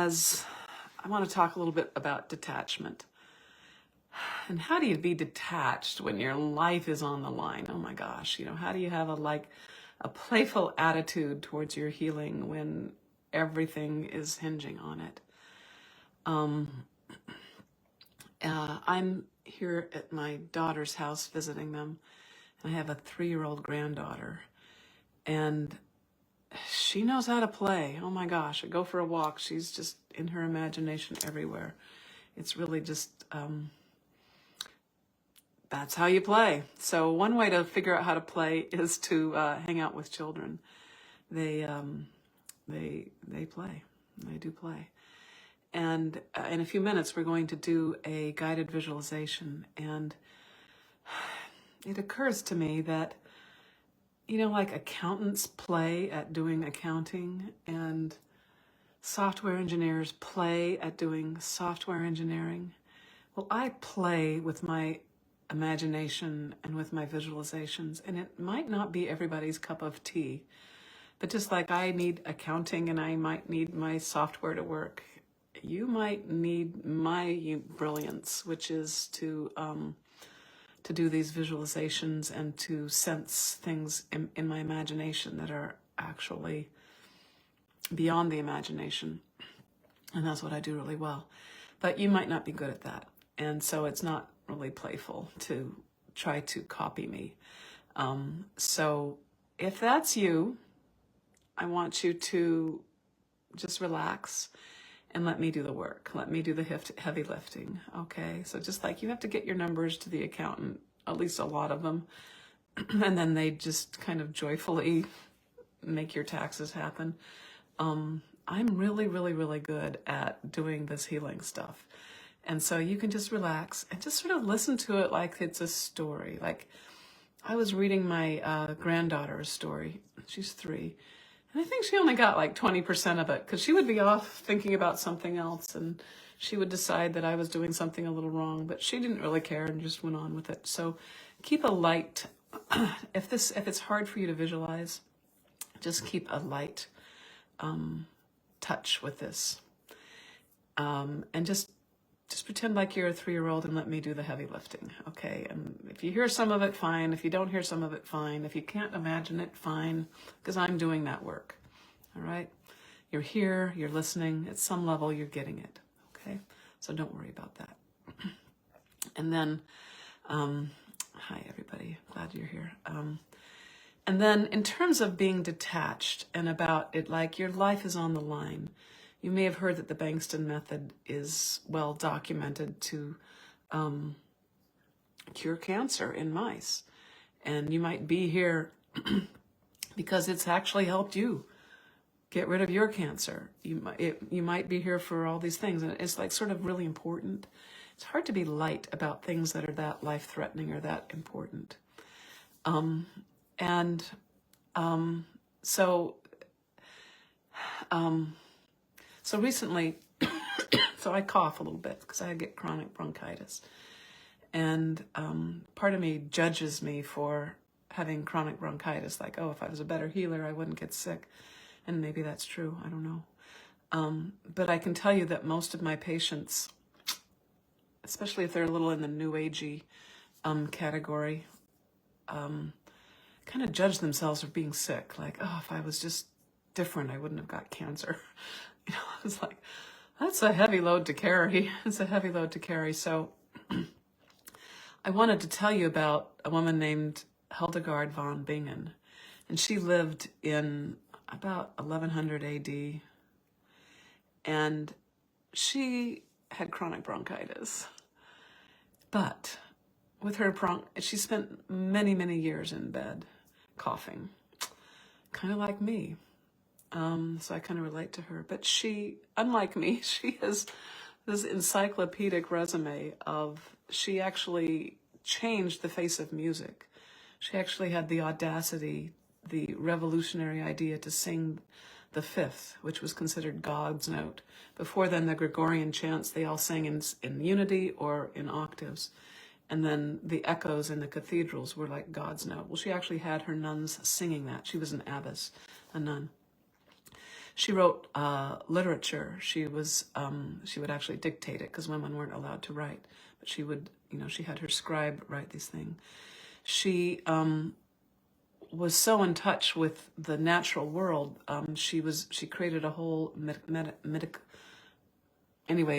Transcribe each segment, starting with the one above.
as I want to talk a little bit about detachment. And how do you be detached when your life is on the line? Oh my gosh, how do you have a playful attitude towards your healing when everything is hinging on it? I'm here at my daughter's house visiting them, and I have a 3-year-old granddaughter, and she knows how to play. Oh my gosh, I go for a walk. She's just in her imagination everywhere. It's really just, that's how you play. So one way to figure out how to play is to hang out with children. They play. They do play. And in a few minutes, we're going to do a guided visualization. And it occurs to me that, like accountants play at doing accounting, and software engineers play at doing software engineering. Well, I play with my imagination and with my visualizations, and it might not be everybody's cup of tea, but just like I need accounting and I might need my software to work, you might need my brilliance, which is to do these visualizations and to sense things in my imagination that are actually beyond the imagination. And that's what I do really well. But you might not be good at that. And so it's not really playful to try to copy me. So if that's you, I want you to just relax and let me do the work. Let me do the heavy lifting, okay? So just like you have to get your numbers to the accountant, at least a lot of them, and then they just kind of joyfully make your taxes happen. I'm really, really, really good at doing this healing stuff. And so you can just relax and just sort of listen to it like it's a story. Like I was reading my granddaughter a story. She's 3. And I think she only got like 20% of it because she would be off thinking about something else, and she would decide that I was doing something a little wrong, but she didn't really care and just went on with it. So keep a light, if it's hard for you to visualize, just keep a light touch with this. And just pretend like you're a 3-year-old and let me do the heavy lifting, okay? And if you hear some of it, fine. If you don't hear some of it, fine. If you can't imagine it, fine, because I'm doing that work, all right? You're here, you're listening. At some level, you're getting it, okay? So don't worry about that. And then, hi, everybody. Glad you're here. And then in terms of being detached and about it, like your life is on the line, you may have heard that the Bengston Method is well documented to cure cancer in mice. And you might be here because it's actually helped you get rid of your cancer. You might be here for all these things. And it's like sort of really important. It's hard to be light about things that are that life-threatening or that important. So recently, so I cough a little bit because I get chronic bronchitis. And part of me judges me for having chronic bronchitis, like, oh, if I was a better healer, I wouldn't get sick. And maybe that's true, I don't know. But I can tell you that most of my patients, especially if they're a little in the new agey category, kind of judge themselves for being sick. Like, oh, if I was just different, I wouldn't have got cancer. I was like, that's a heavy load to carry. It's a heavy load to carry. So I wanted to tell you about a woman named 𝗘𝗲𝗿𝗆 and she lived in about 1100 AD, and she had chronic bronchitis. But with her she spent many, many years in bed coughing, kind of like me. So I kind of relate to her. But she, unlike me, she has this encyclopedic resume of, she actually changed the face of music. She actually had the audacity, the revolutionary idea to sing the fifth, which was considered God's note. Before then, the Gregorian chants, they all sang in unity or in octaves. And then the echoes in the cathedrals were like God's note. Well, she actually had her nuns singing that. She was an abbess, a nun. She wrote literature. She would actually dictate it because women weren't allowed to write. But she would, she had her scribe write these things. She was so in touch with the natural world. She created a whole an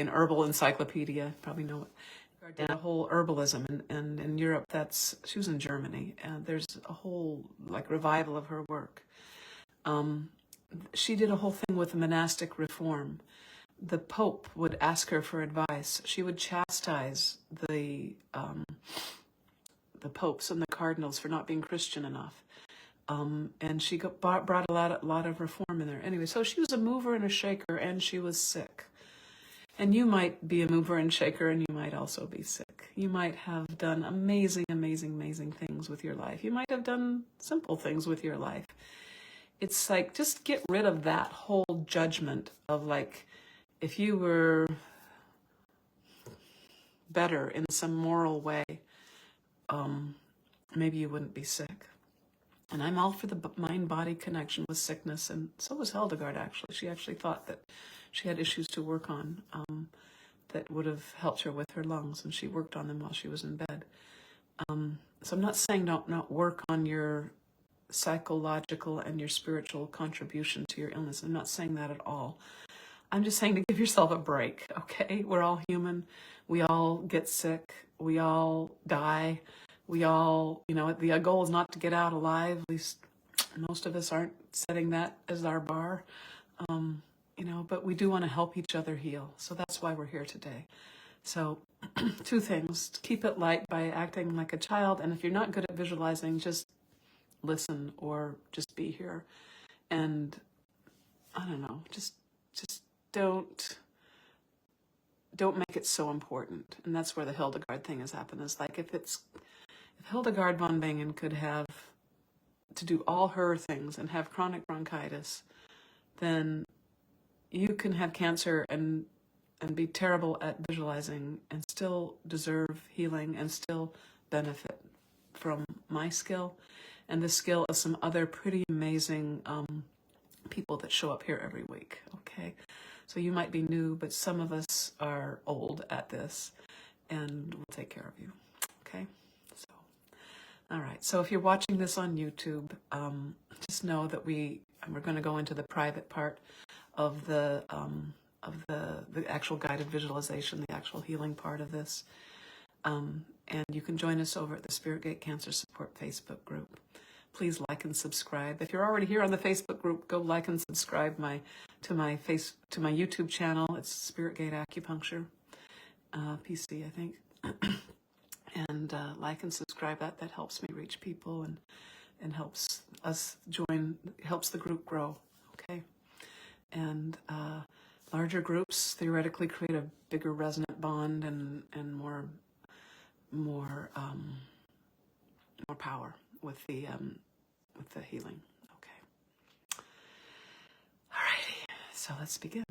herbal encyclopedia. Probably know it. Did a whole herbalism, and in Europe, she was in Germany, and there's a whole revival of her work. She did a whole thing with monastic reform. The Pope would ask her for advice. She would chastise the popes and the cardinals for not being Christian enough. And she brought a lot of reform in there. Anyway, so she was a mover and a shaker, and she was sick. And you might be a mover and shaker, and you might also be sick. You might have done amazing, amazing, amazing things with your life. You might have done simple things with your life. It's just get rid of that whole judgment of if you were better in some moral way, maybe you wouldn't be sick. And I'm all for the mind-body connection with sickness, and so was 𝗘𝗲𝗿𝗆, actually. She actually thought that she had issues to work on that would have helped her with her lungs, and she worked on them while she was in bed. So I'm not saying don't not work on your psychological and your spiritual contribution to your illness. I'm not saying that at all. I'm just saying to give yourself a break, okay? We're all human. We all get sick. We all die. We all, the goal is not to get out alive. At least most of us aren't setting that as our bar. But we do want to help each other heal. So that's why we're here today. So 2 things. Keep it light by acting like a child. And if you're not good at visualizing, just listen or just be here. And I don't know, just don't make it so important. And that's where the 𝗘𝗲𝗿𝗆 thing has happened. Is if 𝗘𝗲𝗿𝗆𝗿𝗆𝗆 can have to do all her things and have chronic bronchitis, then you can have cancer and be terrible at visualizing and still deserve healing and still benefit from my skill and the skill of some other pretty amazing people that show up here every week, okay? So you might be new, but some of us are old at this, and we'll take care of you, okay? So, all right. So if you're watching this on YouTube, just know that we're going to go into the private part of the actual guided visualization, the actual healing part of this. And you can join us over at the Spirit Gate Cancer Support Facebook group. Please like and subscribe. If you're already here on the Facebook group, go like and subscribe to my YouTube channel. It's Spirit Gate Acupuncture, PC, I think. And like and subscribe. That helps me reach people and helps us helps the group grow. Okay. And larger groups theoretically create a bigger resonant bond and more power with the healing. Okay. Alrighty. So let's begin.